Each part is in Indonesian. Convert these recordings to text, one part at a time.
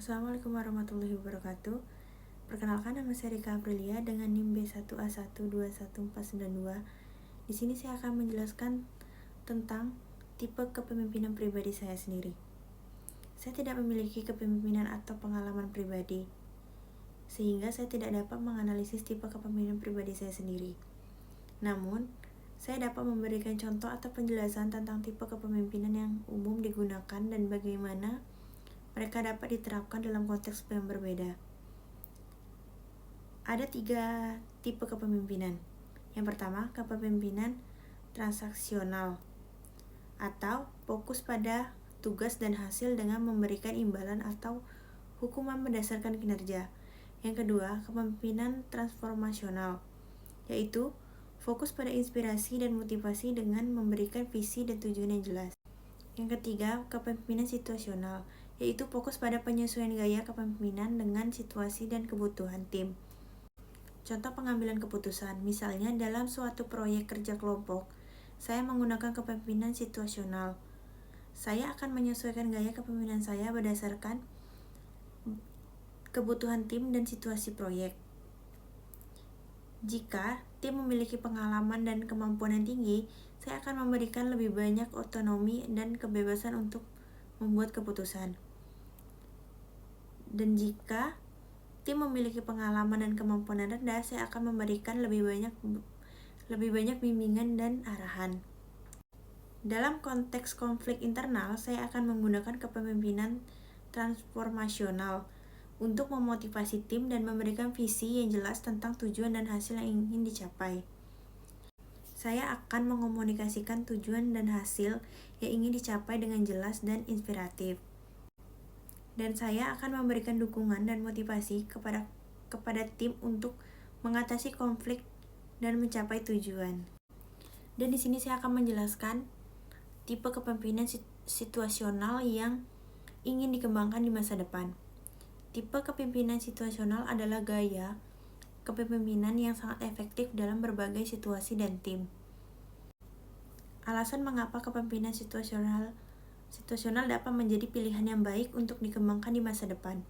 Assalamualaikum warahmatullahi wabarakatuh. Perkenalkan, nama saya Rika Aprilia dengan NIM B1A1211492. Di sini saya akan menjelaskan tentang tipe kepemimpinan pribadi saya sendiri. Saya tidak memiliki kepemimpinan atau pengalaman pribadi, sehingga saya tidak dapat menganalisis tipe kepemimpinan pribadi saya sendiri. Namun, saya dapat memberikan contoh atau penjelasan tentang tipe kepemimpinan yang umum digunakan dan bagaimana mereka dapat diterapkan dalam konteks yang berbeda. Ada 3 tipe kepemimpinan. Yang pertama, kepemimpinan transaksional atau fokus pada tugas dan hasil dengan memberikan imbalan atau hukuman berdasarkan kinerja. Yang kedua, kepemimpinan transformasional, yaitu fokus pada inspirasi dan motivasi dengan memberikan visi dan tujuan yang jelas. Yang ketiga, kepemimpinan situasional, yaitu fokus pada penyesuaian gaya kepemimpinan dengan situasi dan kebutuhan tim. Contoh pengambilan keputusan, misalnya dalam suatu proyek kerja kelompok, saya menggunakan kepemimpinan situasional. Saya akan menyesuaikan gaya kepemimpinan saya berdasarkan kebutuhan tim dan situasi proyek. Jika tim memiliki pengalaman dan kemampuan yang tinggi, saya akan memberikan lebih banyak otonomi dan kebebasan untuk membuat keputusan. Dan jika tim memiliki pengalaman dan kemampuan yang rendah, saya akan memberikan lebih banyak bimbingan dan arahan. Dalam konteks konflik internal, saya akan menggunakan kepemimpinan transformasional untuk memotivasi tim dan memberikan visi yang jelas tentang tujuan dan hasil yang ingin dicapai. Saya akan mengkomunikasikan tujuan dan hasil yang ingin dicapai dengan jelas dan inspiratif. Dan saya akan memberikan dukungan dan motivasi kepada tim untuk mengatasi konflik dan mencapai tujuan. Dan di sini saya akan menjelaskan tipe kepemimpinan situasional yang ingin dikembangkan di masa depan. Tipe kepemimpinan situasional adalah gaya kepemimpinan yang sangat efektif dalam berbagai situasi dan tim. Alasan mengapa kepemimpinan situasional dapat menjadi pilihan yang baik untuk dikembangkan di masa depan.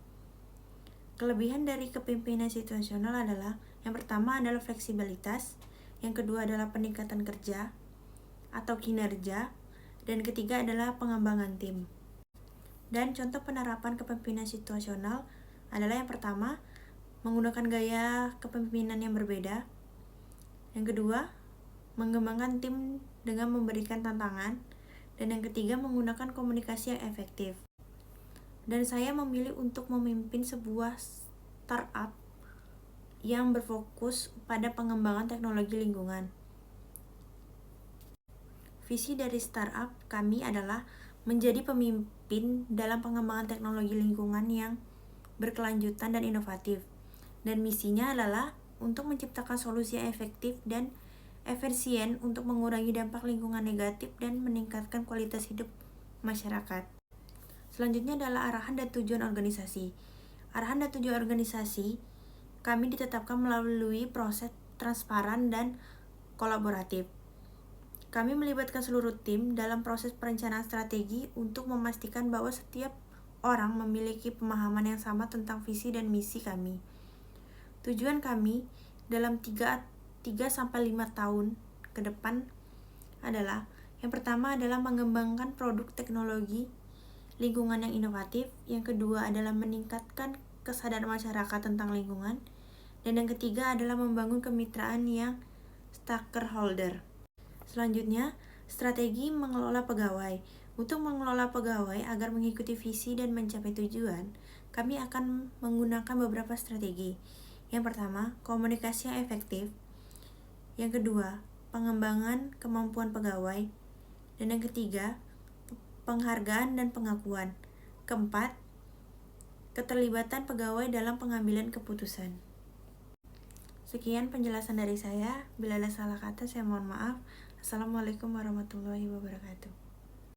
Kelebihan dari kepemimpinan situasional adalah, yang pertama adalah fleksibilitas, yang kedua adalah peningkatan kerja atau kinerja, dan ketiga adalah pengembangan tim. Dan contoh penerapan kepemimpinan situasional adalah yang pertama, menggunakan gaya kepemimpinan yang berbeda. Yang kedua, mengembangkan tim dengan memberikan tantangan. Dan yang ketiga, menggunakan komunikasi yang efektif. Dan saya memilih untuk memimpin sebuah startup yang berfokus pada pengembangan teknologi lingkungan. Visi dari startup kami adalah menjadi pemimpin dalam pengembangan teknologi lingkungan yang berkelanjutan dan inovatif. Dan misinya adalah untuk menciptakan solusi yang efektif dan efisien untuk mengurangi dampak lingkungan negatif dan meningkatkan kualitas hidup masyarakat. Selanjutnya adalah arahan dan tujuan organisasi. Arahan dan tujuan organisasi kami ditetapkan melalui proses transparan dan kolaboratif. Kami melibatkan seluruh tim dalam proses perencanaan strategi untuk memastikan bahwa setiap orang memiliki pemahaman yang sama tentang visi dan misi kami. Tujuan kami dalam 3-5 tahun ke depan adalah, yang pertama adalah mengembangkan produk teknologi lingkungan yang inovatif, yang kedua adalah meningkatkan kesadaran masyarakat tentang lingkungan, dan yang ketiga adalah membangun kemitraan yang stakeholder. Selanjutnya, strategi mengelola pegawai. Untuk mengelola pegawai agar mengikuti visi dan mencapai tujuan, kami akan menggunakan beberapa strategi. Yang pertama, komunikasi yang efektif. Yang kedua, pengembangan kemampuan pegawai. Dan yang ketiga, penghargaan dan pengakuan. Keempat, keterlibatan pegawai dalam pengambilan keputusan. Sekian penjelasan dari saya. Bila ada salah kata, saya mohon maaf. Assalamualaikum warahmatullahi wabarakatuh.